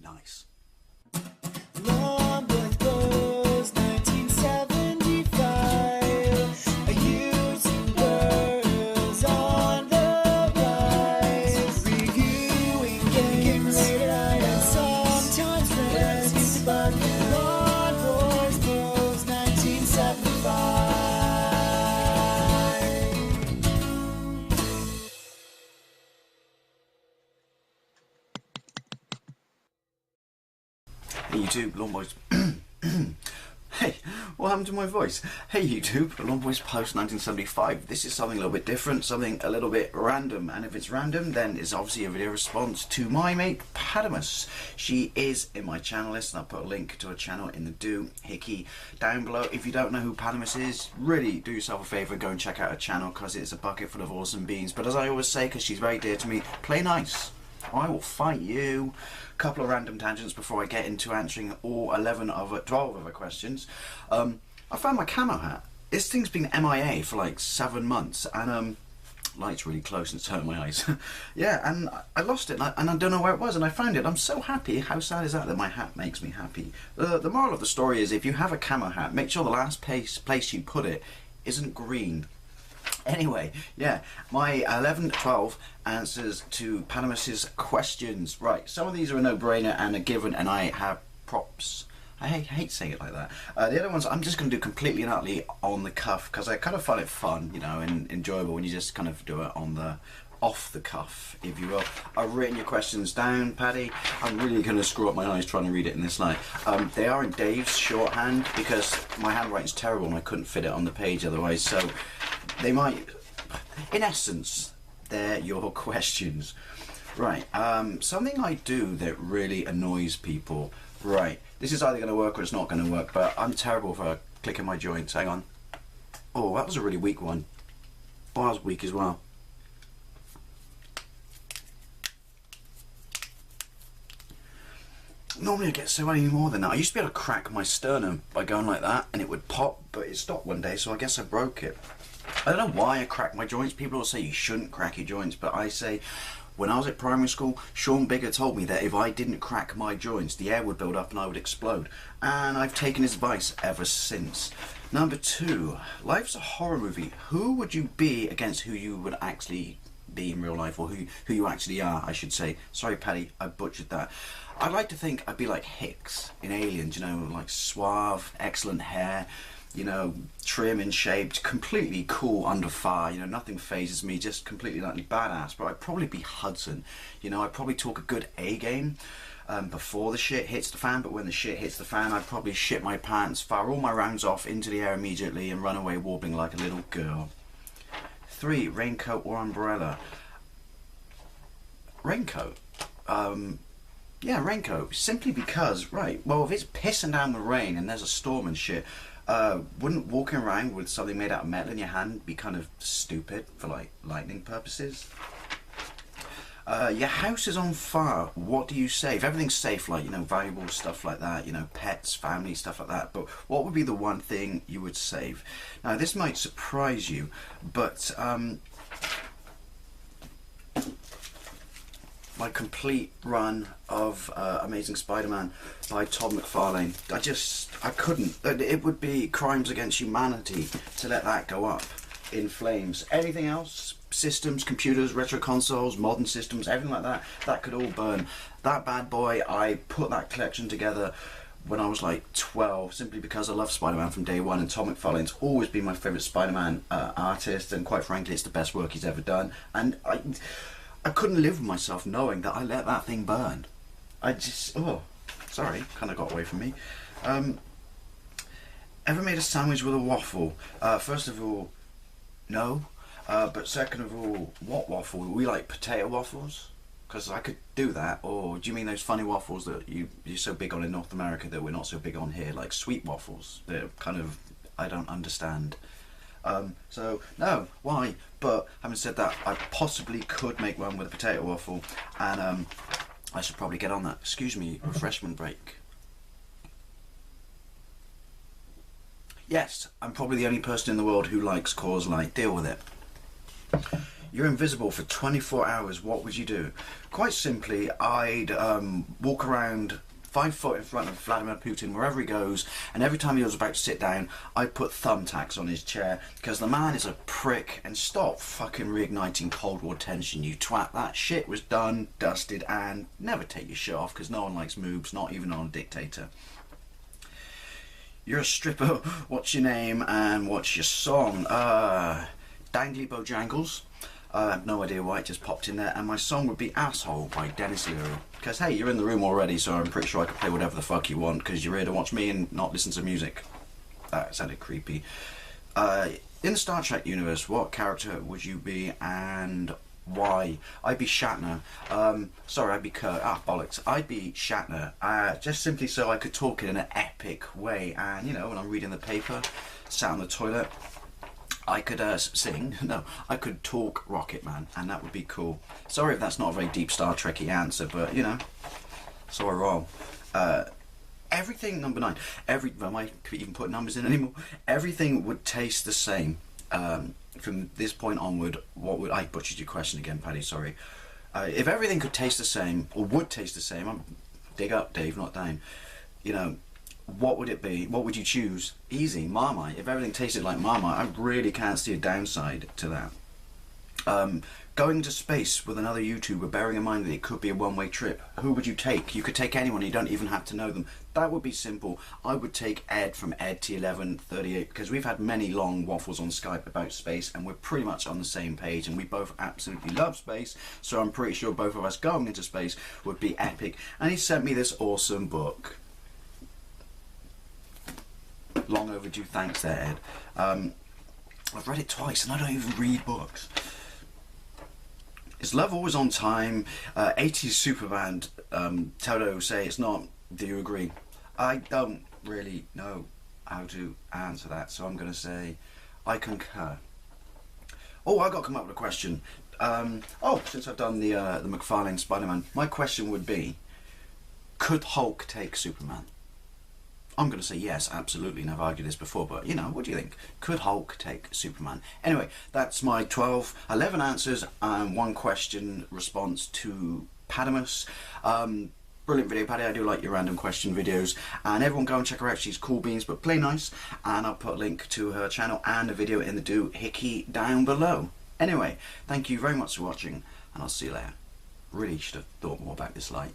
Nice. Long with Blues, 1975. A YouTuber who's on the rise. Reviewing games, and sometimes friends. But Long Boys Blues, 1975. Hey YouTube, Lawn Boys. Hey, what happened to my voice? Hey YouTube, Lawn Boys Post 1975. This is something a little bit different, something a little bit random. And if it's random, then it's obviously a video response to my mate Pattimus. She is in my channel list, and I'll put a link to her channel in the doohickey down below. If you don't know who Pattimus is, really do yourself a favour, go and check out her channel, because it's a bucket full of awesome beans. But as I always say, because she's very dear to me, play nice. I will fight you. Couple of random tangents before I get into answering all 12 of her questions. I found my camo hat. This thing's been MIA for like 7 months, and light's really close and it's hurting my eyes. Yeah, and I lost it, and I don't know where it was, and I found it. I'm so happy. How sad is that my hat makes me happy? The moral of the story is, if you have a camo hat, make sure the last place you put it isn't green. Anyway, yeah, my 12 answers to Pattimus's questions. Right, some of these are a no-brainer and a given, and I have props. I hate saying it like that. The other ones I'm just going to do completely and utterly on the cuff, because I kind of find it fun, you know, and enjoyable when you just kind of do it on the off the cuff, if you will. I've written your questions down, Patti. I'm really going to screw up my eyes trying to read it in this light. They are in Dave's shorthand, because my handwriting's terrible and I couldn't fit it on the page otherwise, so they might, in essence, they're your questions. Right, something I do that really annoys people. Right, this is either going to work or it's not going to work, but I'm terrible for clicking my joints. Hang on. Oh, that was a really weak one. Oh, that was weak as well. Normally I get so many more than that. I used to be able to crack my sternum by going like that and it would pop, but it stopped one day, so I guess I broke it. I don't know why I crack my joints. People will say you shouldn't crack your joints, but I say, when I was at primary school, Sean Bigger told me that if I didn't crack my joints, the air would build up and I would explode. And I've taken his advice ever since. Number 2, life's a horror movie. Who would you be against who you would actually be in real life, or who you actually are, I should say. Sorry, Patti, I butchered that. I'd like to think I'd be like Hicks in Aliens, you know, like suave, excellent hair, you know, trim and shaped, completely cool under fire, you know, nothing phases me, just completely like badass. But I'd probably be Hudson, you know, I'd probably talk a good A game before the shit hits the fan, but when the shit hits the fan, I'd probably shit my pants, fire all my rounds off into the air immediately and run away warbling like a little girl. 3, raincoat or umbrella? Raincoat. Yeah, raincoat. Simply because, right, well, if it's pissing down with rain and there's a storm and shit, wouldn't walking around with something made out of metal in your hand be kind of stupid for, like, lightning purposes? Your house is on fire. What do you save? Everything's safe, like, you know, valuable stuff like that, you know, pets, family, stuff like that. But what would be the one thing you would save? Now, this might surprise you, but my complete run of Amazing Spider-Man by Todd McFarlane. I couldn't. It would be crimes against humanity to let that go up in flames. Anything else? Systems, computers, retro consoles, modern systems, everything like that, that could all burn. That bad boy, I put that collection together when I was like 12, simply because I love Spider-Man from day one, and Todd McFarlane's always been my favourite Spider-Man artist, and quite frankly it's the best work he's ever done. And I couldn't live with myself knowing that I let that thing burn. I just, oh, sorry, kind of got away from me. Ever made a sandwich with a waffle? First of all, no. But second of all, what waffle? We like potato waffles? Because I could do that. Or do you mean those funny waffles that you're so big on in North America that we're not so big on here? Like sweet waffles. They're kind of, I don't understand. So, no, why? But having said that, I possibly could make one with a potato waffle. And I should probably get on that. Excuse me, refreshment break. Yes, I'm probably the only person in the world who likes Coors Light. Deal with it. you're invisible for 24 hours, what would you do? Quite simply, I'd walk around 5 foot in front of Vladimir Putin wherever he goes, and every time he was about to sit down, I'd put thumbtacks on his chair, because the man is a prick, and stop fucking reigniting Cold War tension, you twat. That shit was done, dusted, and never take your shit off, because no one likes moobs, not even on a dictator. You're a stripper, what's your name, and what's your song? Dangly Bojangles. I have no idea why it just popped in there, and my song would be Asshole by Dennis Leary. Because hey, you're in the room already, so I'm pretty sure I could play whatever the fuck you want, because you're here to watch me and not listen to music. That sounded creepy. In the Star Trek universe, what character would you be and why? I'd be Shatner. Sorry, I'd be Kirk. Ah, bollocks. I'd be Shatner. Just simply so I could talk in an epic way, and you know, when I'm reading the paper, sat on the toilet, I could sing. No, I could talk Rocket Man, and that would be cool. Sorry if that's not a very deep Star Trek-y answer, but you know, so I roll. Everything, number 9. Am I even put numbers in anymore? Everything would taste the same. From this point onward, what would I butchered your question again, Paddy? Sorry. If everything could taste the same, or would taste the same, dig up, Dave, not down. You know, what would it be? What would you choose? Easy, Marmite. If everything tasted like Marmite, I really can't see a downside to that. Going to space with another YouTuber, bearing in mind that it could be a one-way trip, who would you take? You could take anyone, you don't even have to know them. That would be simple. I would take Ed from EdT1138, because we've had many long waffles on Skype about space, and we're pretty much on the same page, and we both absolutely love space, so I'm pretty sure both of us going into space would be epic. And he sent me this awesome book. Long overdue, thanks there, Ed. I've read it twice, and I don't even read books. Is love always on time? 80s superband, Toto say it's not. Do you agree? I don't really know how to answer that, so I'm going to say I concur. Oh, I got to come up with a question. Since I've done the McFarlane Spider-Man, my question would be, could Hulk take Superman? I'm going to say yes, absolutely, and I've argued this before, but you know, what do you think? Could Hulk take Superman? Anyway, that's my 11 answers and 1 question response to Pattimus. Brilliant video, Patti. I do like your random question videos, and everyone go and check her out. She's cool beans, but play nice, and I'll put a link to her channel and a video in the doohickey down below. Anyway, thank you very much for watching, and I'll see you later. Really should have thought more about this light.